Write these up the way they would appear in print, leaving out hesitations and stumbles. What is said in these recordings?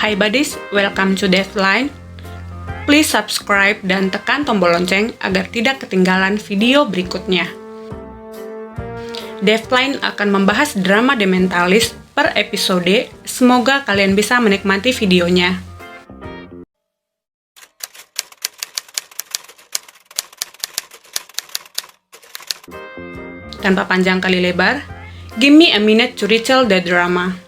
Hai buddies, welcome to Deafline. Please subscribe dan tekan tombol lonceng agar tidak ketinggalan video berikutnya. Deafline akan membahas drama The Mentalist per episode. Semoga kalian bisa menikmati videonya. Tanpa panjang kali lebar, give me a minute to retell the drama.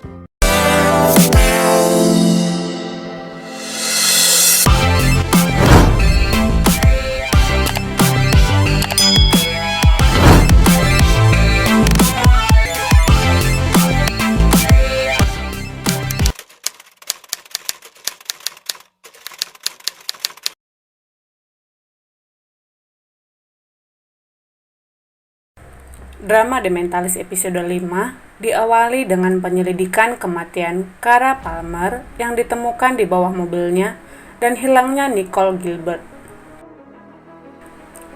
Drama The Mentalist episode 5 diawali dengan penyelidikan kematian Kara Palmer yang ditemukan di bawah mobilnya dan hilangnya Nicole Gilbert.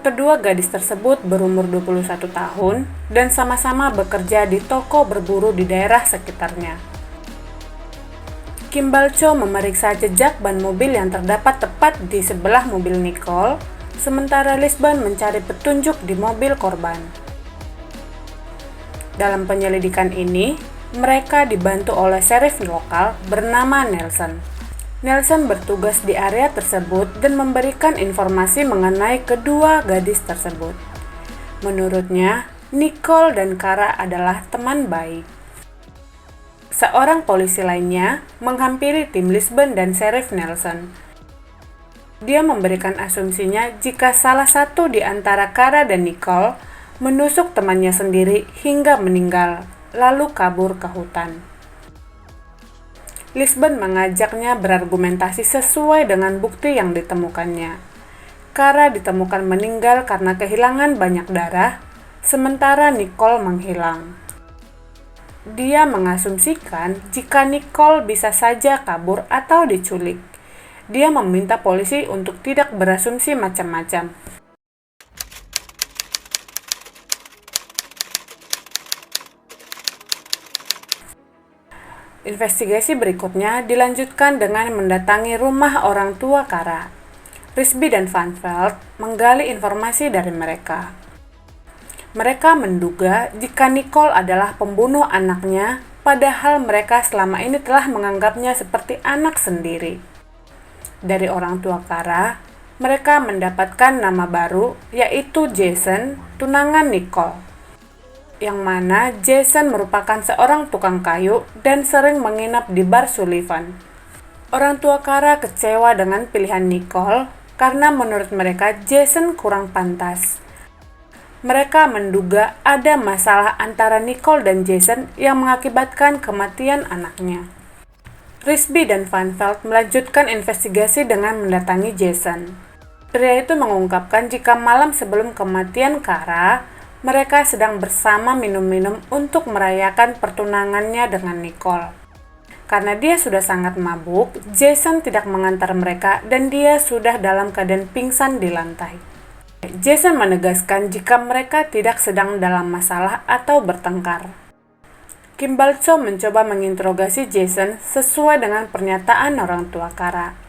Kedua gadis tersebut berumur 21 tahun dan sama-sama bekerja di toko berburu di daerah sekitarnya. Kimball Cho memeriksa jejak ban mobil yang terdapat tepat di sebelah mobil Nicole, sementara Lisbon mencari petunjuk di mobil korban. Dalam penyelidikan ini, mereka dibantu oleh sheriff lokal bernama Nelson. Nelson bertugas di area tersebut dan memberikan informasi mengenai kedua gadis tersebut. Menurutnya, Nicole dan Kara adalah teman baik. Seorang polisi lainnya menghampiri tim Lisbon dan sheriff Nelson. Dia memberikan asumsinya jika salah satu di antara Kara dan Nicole menusuk temannya sendiri hingga meninggal, lalu kabur ke hutan. Lisbon mengajaknya berargumentasi sesuai dengan bukti yang ditemukannya. Kara ditemukan meninggal karena kehilangan banyak darah, sementara Nicole menghilang. Dia mengasumsikan jika Nicole bisa saja kabur atau diculik. Dia meminta polisi untuk tidak berasumsi macam-macam. Investigasi berikutnya dilanjutkan dengan mendatangi rumah orang tua Kara. Risby dan Van Veld menggali informasi dari mereka. Mereka menduga jika Nicole adalah pembunuh anaknya, padahal mereka selama ini telah menganggapnya seperti anak sendiri. Dari orang tua Kara, mereka mendapatkan nama baru, yaitu Jason, tunangan Nicole. Yang mana Jason merupakan seorang tukang kayu dan sering menginap di bar Sullivan. Orang tua Kara kecewa dengan pilihan Nicole karena menurut mereka Jason kurang pantas. Mereka menduga ada masalah antara Nicole dan Jason yang mengakibatkan kematian anaknya. Risby dan Van Veld melanjutkan investigasi dengan mendatangi Jason. Pria itu mengungkapkan jika malam sebelum kematian Kara, mereka sedang bersama minum-minum untuk merayakan pertunangannya dengan Nicole. Karena dia sudah sangat mabuk, Jason tidak mengantar mereka dan dia sudah dalam keadaan pingsan di lantai. Jason menegaskan jika mereka tidak sedang dalam masalah atau bertengkar. Kimball Cho mencoba menginterogasi Jason sesuai dengan pernyataan orang tua Kara.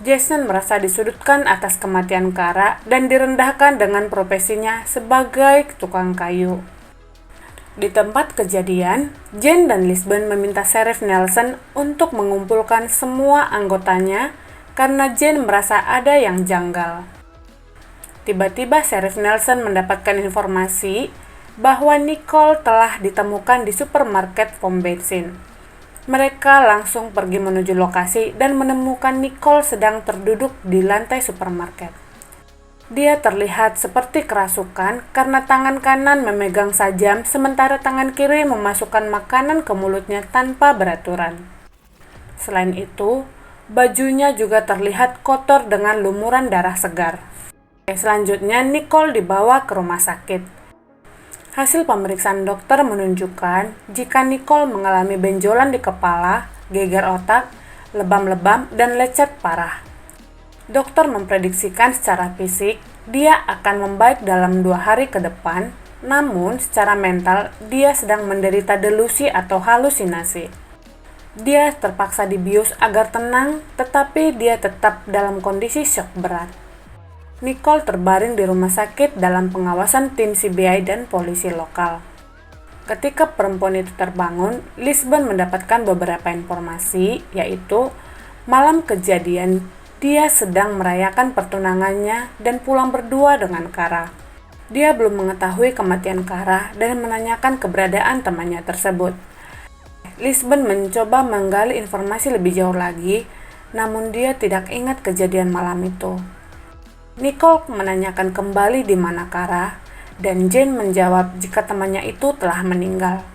Jason merasa disudutkan atas kematian Kara dan direndahkan dengan profesinya sebagai tukang kayu. Di tempat kejadian, Jane dan Lisbon meminta sheriff Nelson untuk mengumpulkan semua anggotanya karena Jane merasa ada yang janggal. Tiba-tiba sheriff Nelson mendapatkan informasi bahwa Nicole telah ditemukan di supermarket pom bensin. Mereka langsung pergi menuju lokasi dan menemukan Nicole sedang terduduk di lantai supermarket. Dia terlihat seperti kerasukan karena tangan kanan memegang sajam sementara tangan kiri memasukkan makanan ke mulutnya tanpa beraturan. Selain itu, bajunya juga terlihat kotor dengan lumuran darah segar. Selanjutnya, Nicole dibawa ke rumah sakit. Hasil pemeriksaan dokter menunjukkan jika Nicole mengalami benjolan di kepala, geger otak, lebam-lebam, dan lecet parah. Dokter memprediksikan secara fisik dia akan membaik dalam 2 hari ke depan, namun secara mental dia sedang menderita delusi atau halusinasi. Dia terpaksa dibius agar tenang, tetapi dia tetap dalam kondisi syok berat. Nicole terbaring di rumah sakit dalam pengawasan tim CBI dan polisi lokal. Ketika perempuan itu terbangun, Lisbon mendapatkan beberapa informasi, yaitu malam kejadian dia sedang merayakan pertunangannya dan pulang berdua dengan Kara. Dia belum mengetahui kematian Kara dan menanyakan keberadaan temannya tersebut. Lisbon mencoba menggali informasi lebih jauh lagi, namun dia tidak ingat kejadian malam itu. Nicole menanyakan kembali di mana Kara, dan Jane menjawab jika temannya itu telah meninggal.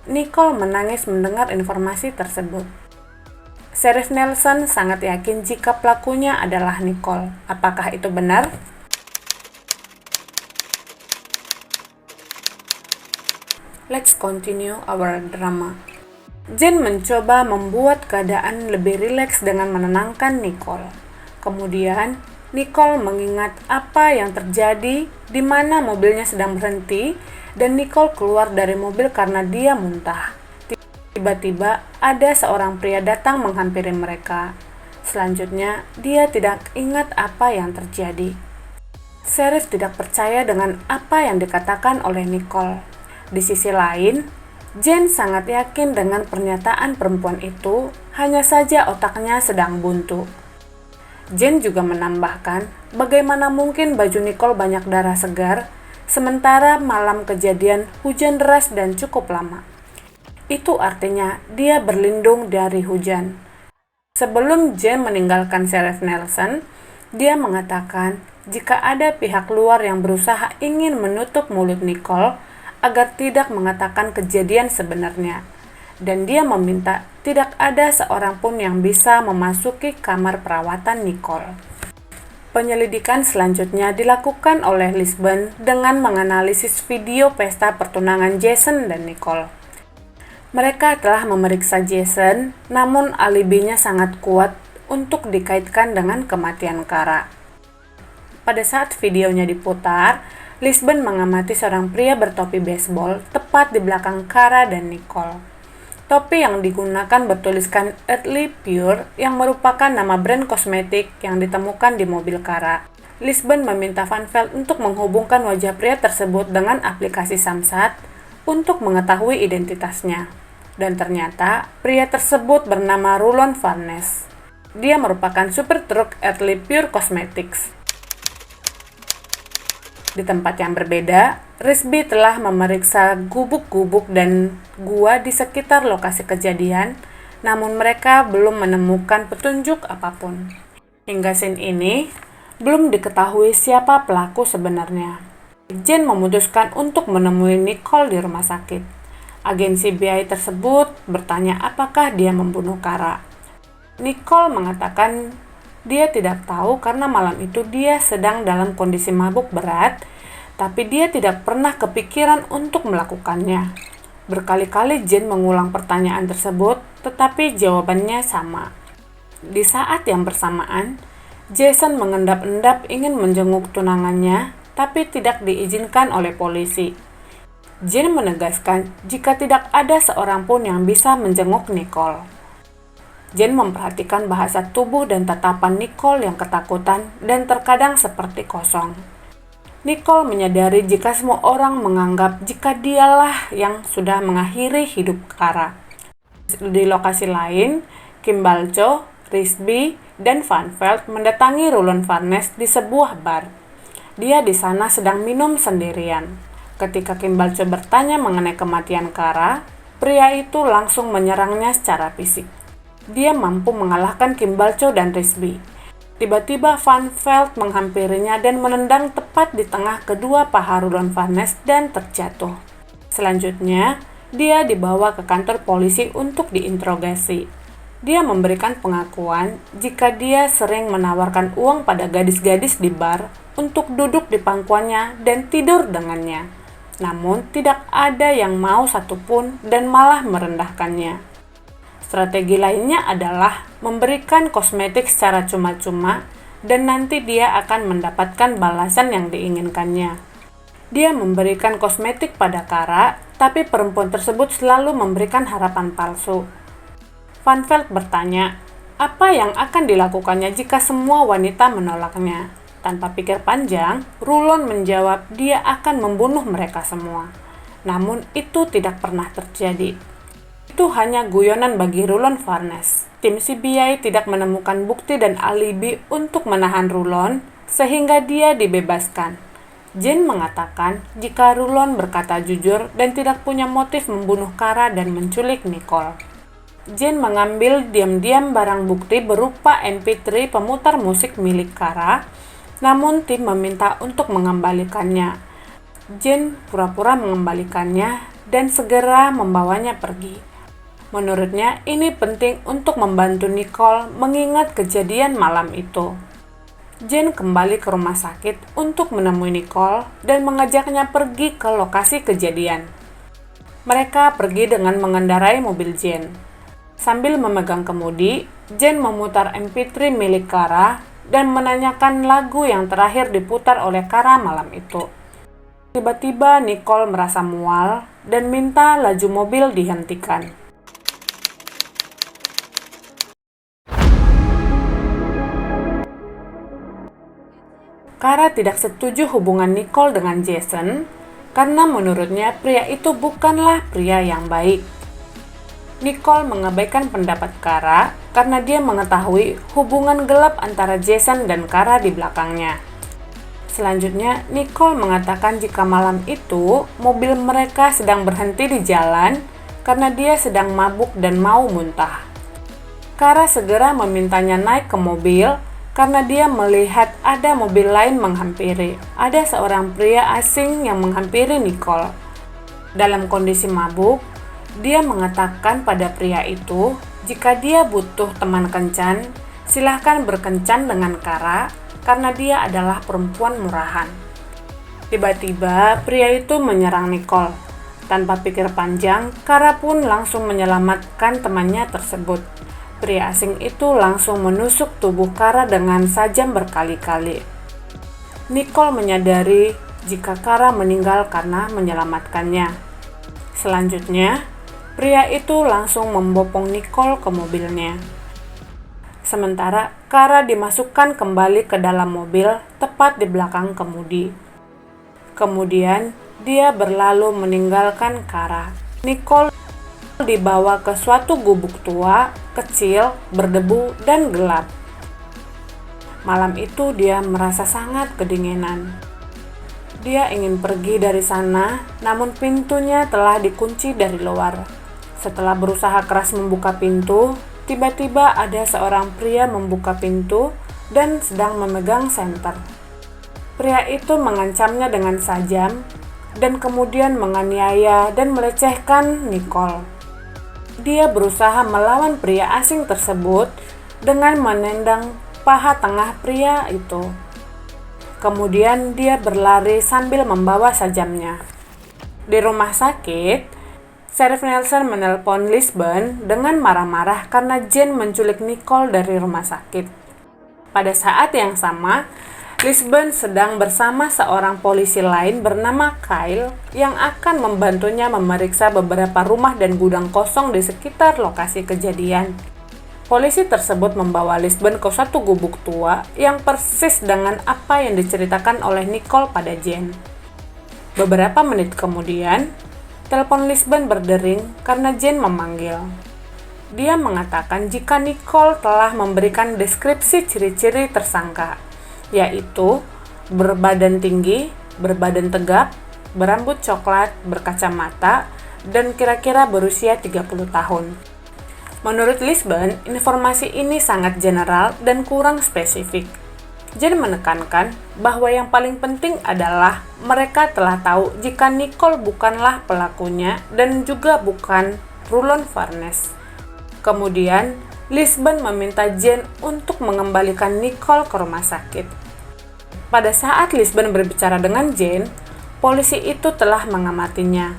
Nicole menangis mendengar informasi tersebut. Sheriff Nelson sangat yakin jika pelakunya adalah Nicole. Apakah itu benar? Let's continue our drama. Jane mencoba membuat keadaan lebih rileks dengan menenangkan Nicole. Kemudian, Nicole mengingat apa yang terjadi di mana mobilnya sedang berhenti dan Nicole keluar dari mobil karena dia muntah. Tiba-tiba ada seorang pria datang menghampiri mereka. Selanjutnya, dia tidak ingat apa yang terjadi. Sheriff tidak percaya dengan apa yang dikatakan oleh Nicole. Di sisi lain, Jane sangat yakin dengan pernyataan perempuan itu, hanya saja otaknya sedang buntu. Jane juga menambahkan, bagaimana mungkin baju Nicole banyak darah segar, sementara malam kejadian hujan deras dan cukup lama. Itu artinya dia berlindung dari hujan. Sebelum Jane meninggalkan Sheriff Nelson, dia mengatakan jika ada pihak luar yang berusaha ingin menutup mulut Nicole agar tidak mengatakan kejadian sebenarnya. Dan dia meminta tidak ada seorang pun yang bisa memasuki kamar perawatan Nicole. Penyelidikan selanjutnya dilakukan oleh Lisbon dengan menganalisis video pesta pertunangan Jason dan Nicole. Mereka telah memeriksa Jason, namun alibinya sangat kuat untuk dikaitkan dengan kematian Kara. Pada saat videonya diputar, Lisbon mengamati seorang pria bertopi baseball tepat di belakang Kara dan Nicole. Topi yang digunakan bertuliskan Earthly Pure yang merupakan nama brand kosmetik yang ditemukan di mobil Kara. Lisbon meminta Van Veld untuk menghubungkan wajah pria tersebut dengan aplikasi Samsat untuk mengetahui identitasnya. Dan ternyata pria tersebut bernama Rulon Farnes. Dia merupakan supir truk Earthly Pure Cosmetics. Di tempat yang berbeda, Risby telah memeriksa gubuk-gubuk dan gua di sekitar lokasi kejadian, namun mereka belum menemukan petunjuk apapun. Hingga scene ini, belum diketahui siapa pelaku sebenarnya. Jane memutuskan untuk menemui Nicole di rumah sakit. Agen CBI tersebut bertanya apakah dia membunuh Kara. Nicole mengatakan dia tidak tahu karena malam itu dia sedang dalam kondisi mabuk berat, tapi dia tidak pernah kepikiran untuk melakukannya. Berkali-kali Jane mengulang pertanyaan tersebut, tetapi jawabannya sama. Di saat yang bersamaan, Jason mengendap-endap ingin menjenguk tunangannya, tapi tidak diizinkan oleh polisi. Jane menegaskan jika tidak ada seorang pun yang bisa menjenguk Nicole. Jane memperhatikan bahasa tubuh dan tatapan Nicole yang ketakutan dan terkadang seperti kosong. Nicole menyadari jika semua orang menganggap jika dialah yang sudah mengakhiri hidup Kara. Di lokasi lain, Kim Balcho, Risby, dan Van Veld mendatangi Rulon Farnes di sebuah bar. Dia di sana sedang minum sendirian. Ketika Kim Balcho bertanya mengenai kematian Kara, pria itu langsung menyerangnya secara fisik. Dia mampu mengalahkan Kim Balcho dan Risby. Tiba-tiba Van Veld menghampirinya dan menendang tepat di tengah kedua paha Rulon Farnes dan terjatuh. Selanjutnya, dia dibawa ke kantor polisi untuk diinterogasi. Dia memberikan pengakuan jika dia sering menawarkan uang pada gadis-gadis di bar untuk duduk di pangkuannya dan tidur dengannya. Namun, tidak ada yang mau satupun dan malah merendahkannya. Strategi lainnya adalah memberikan kosmetik secara cuma-cuma dan nanti dia akan mendapatkan balasan yang diinginkannya. Dia memberikan kosmetik pada Kara, tapi perempuan tersebut selalu memberikan harapan palsu. Van Veld bertanya, apa yang akan dilakukannya jika semua wanita menolaknya? Tanpa pikir panjang, Rulon menjawab dia akan membunuh mereka semua. Namun itu tidak pernah terjadi. Itu hanya guyonan bagi Rulon Farnes. Tim CBI tidak menemukan bukti dan alibi untuk menahan Rulon, sehingga dia dibebaskan. Jane mengatakan jika Rulon berkata jujur dan tidak punya motif membunuh Kara dan menculik Nicole. Jane mengambil diam-diam barang bukti berupa MP3 pemutar musik milik Kara, namun tim meminta untuk mengembalikannya. Jane pura-pura mengembalikannya dan segera membawanya pergi. Menurutnya, ini penting untuk membantu Nicole mengingat kejadian malam itu. Jane kembali ke rumah sakit untuk menemui Nicole dan mengajaknya pergi ke lokasi kejadian. Mereka pergi dengan mengendarai mobil Jane. Sambil memegang kemudi, Jane memutar MP3 milik Kara dan menanyakan lagu yang terakhir diputar oleh Kara malam itu. Tiba-tiba Nicole merasa mual dan minta laju mobil dihentikan. Kara tidak setuju hubungan Nicole dengan Jason karena menurutnya pria itu bukanlah pria yang baik. Nicole mengabaikan pendapat Kara karena dia mengetahui hubungan gelap antara Jason dan Kara di belakangnya. Selanjutnya, Nicole mengatakan jika malam itu mobil mereka sedang berhenti di jalan karena dia sedang mabuk dan mau muntah. Kara segera memintanya naik ke mobil karena dia melihat ada mobil lain menghampiri. Ada seorang pria asing yang menghampiri Nicole. Dalam kondisi mabuk, dia mengatakan pada pria itu, jika dia butuh teman kencan, silahkan berkencan dengan Kara karena dia adalah perempuan murahan. Tiba-tiba pria itu menyerang Nicole. Tanpa pikir panjang, Kara pun langsung menyelamatkan temannya tersebut. Pria asing itu langsung menusuk tubuh Kara dengan sajam berkali-kali. Nicole menyadari jika Kara meninggal karena menyelamatkannya. Selanjutnya, pria itu langsung membopong Nicole ke mobilnya. Sementara Kara dimasukkan kembali ke dalam mobil tepat di belakang kemudi. Kemudian dia berlalu meninggalkan Kara. Nicole dibawa ke suatu gubuk tua, kecil, berdebu, dan gelap. Malam itu dia merasa sangat kedinginan. Dia ingin pergi dari sana, namun pintunya telah dikunci dari luar. Setelah berusaha keras membuka pintu, tiba-tiba ada seorang pria membuka pintu dan sedang memegang senter. Pria itu mengancamnya dengan sajam dan kemudian menganiaya dan melecehkan Nicole. Dia berusaha melawan pria asing tersebut dengan menendang paha tengah pria itu. Kemudian dia berlari sambil membawa sajamnya. Di rumah sakit, Sheriff Nelson menelpon Lisbon dengan marah-marah karena Jane menculik Nicole dari rumah sakit. Pada saat yang sama, Lisbon sedang bersama seorang polisi lain bernama Kyle yang akan membantunya memeriksa beberapa rumah dan gudang kosong di sekitar lokasi kejadian. Polisi tersebut membawa Lisbon ke suatu gubuk tua yang persis dengan apa yang diceritakan oleh Nicole pada Jane. Beberapa menit kemudian, telepon Lisbon berdering karena Jane memanggil. Dia mengatakan jika Nicole telah memberikan deskripsi ciri-ciri tersangka, yaitu berbadan tinggi, berbadan tegap, berambut coklat, berkacamata, dan kira-kira berusia 30 tahun. Menurut Lisbon, informasi ini sangat general dan kurang spesifik. Jane menekankan bahwa yang paling penting adalah mereka telah tahu jika Nicole bukanlah pelakunya dan juga bukan Rulon Farnes. Kemudian, Lisbon meminta Jane untuk mengembalikan Nicole ke rumah sakit. Pada saat Lisbon berbicara dengan Jane, polisi itu telah mengamatinya.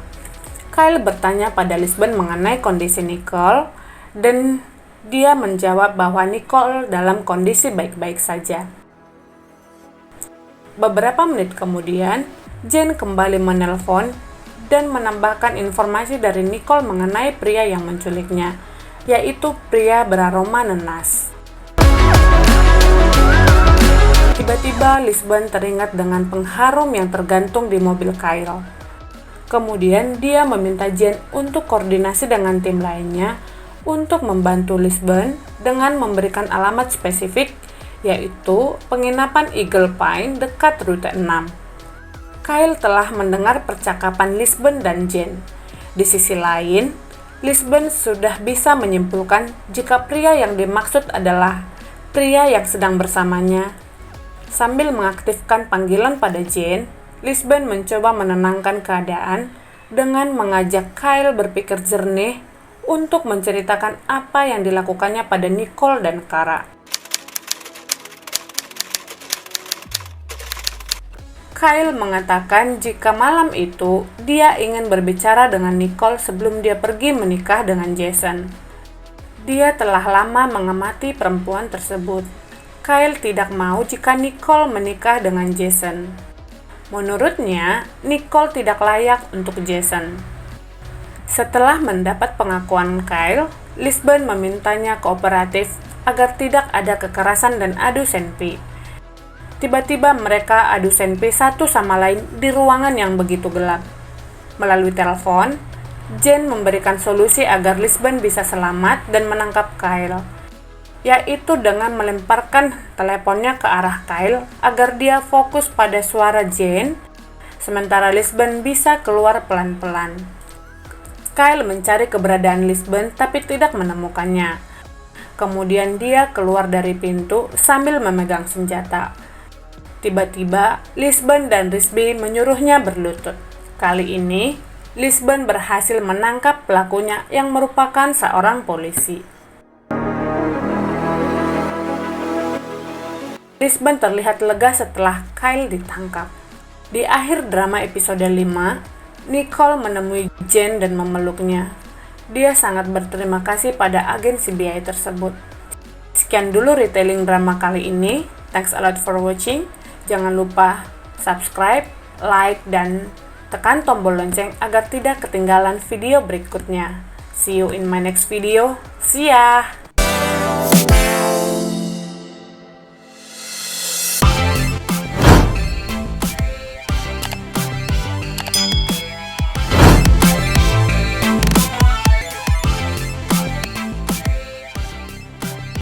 Kyle bertanya pada Lisbon mengenai kondisi Nicole, dan dia menjawab bahwa Nicole dalam kondisi baik-baik saja. Beberapa menit kemudian, Jane kembali menelpon dan menambahkan informasi dari Nicole mengenai pria yang menculiknya. yaitu pria beraroma nenas. Tiba-tiba Lisbon teringat dengan pengharum yang tergantung di mobil Kyle. Kemudian dia meminta Jane untuk koordinasi dengan tim lainnya untuk membantu Lisbon dengan memberikan alamat spesifik, yaitu penginapan Eagle Pine dekat rute 6. Kyle telah mendengar percakapan Lisbon dan Jane. Di sisi lain, Lisbon sudah bisa menyimpulkan jika pria yang dimaksud adalah pria yang sedang bersamanya. Sambil mengaktifkan panggilan pada Jane, Lisbon mencoba menenangkan keadaan dengan mengajak Kyle berpikir jernih untuk menceritakan apa yang dilakukannya pada Nicole dan Kara. Kyle mengatakan jika malam itu dia ingin berbicara dengan Nicole sebelum dia pergi menikah dengan Jason. Dia telah lama mengamati perempuan tersebut. Kyle tidak mau jika Nicole menikah dengan Jason. Menurutnya, Nicole tidak layak untuk Jason. Setelah mendapat pengakuan Kyle, Lisbon memintanya kooperatif agar tidak ada kekerasan dan adu senpi. Tiba-tiba mereka adu senpi satu sama lain di ruangan yang begitu gelap. Melalui telepon, Jane memberikan solusi agar Lisbon bisa selamat dan menangkap Kyle, yaitu dengan melemparkan teleponnya ke arah Kyle agar dia fokus pada suara Jane, sementara Lisbon bisa keluar pelan-pelan. Kyle mencari keberadaan Lisbon tapi tidak menemukannya. Kemudian dia keluar dari pintu sambil memegang senjata. Tiba-tiba, Lisbon dan Risby menyuruhnya berlutut. Kali ini, Lisbon berhasil menangkap pelakunya yang merupakan seorang polisi. Lisbon terlihat lega setelah Kyle ditangkap. Di akhir drama episode 5, Nicole menemui Jane dan memeluknya. Dia sangat berterima kasih pada agen CBI tersebut. Sekian dulu retelling drama kali ini. Thanks a lot for watching. Jangan lupa subscribe, like, dan tekan tombol lonceng agar tidak ketinggalan video berikutnya. See you in my next video. See ya!